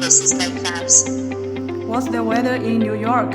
this is Makerfabs. What's the weather in New York?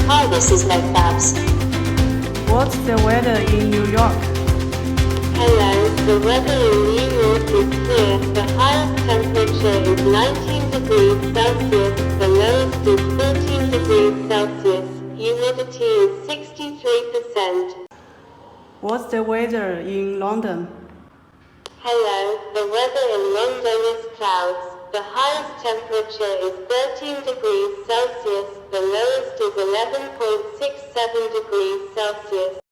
Hi, this is Makerfabs. What's the weather in New York? Hello, the weather in New York is clear. The highest temperature is 19 degrees Celsius, the lowest is 14 degrees Celsius, humidity is 63%. What's the weather in London? Hello, the weather in London is clouds. The highest temperature is 13 degrees Celsius, the lowest is 11.67 degrees Celsius.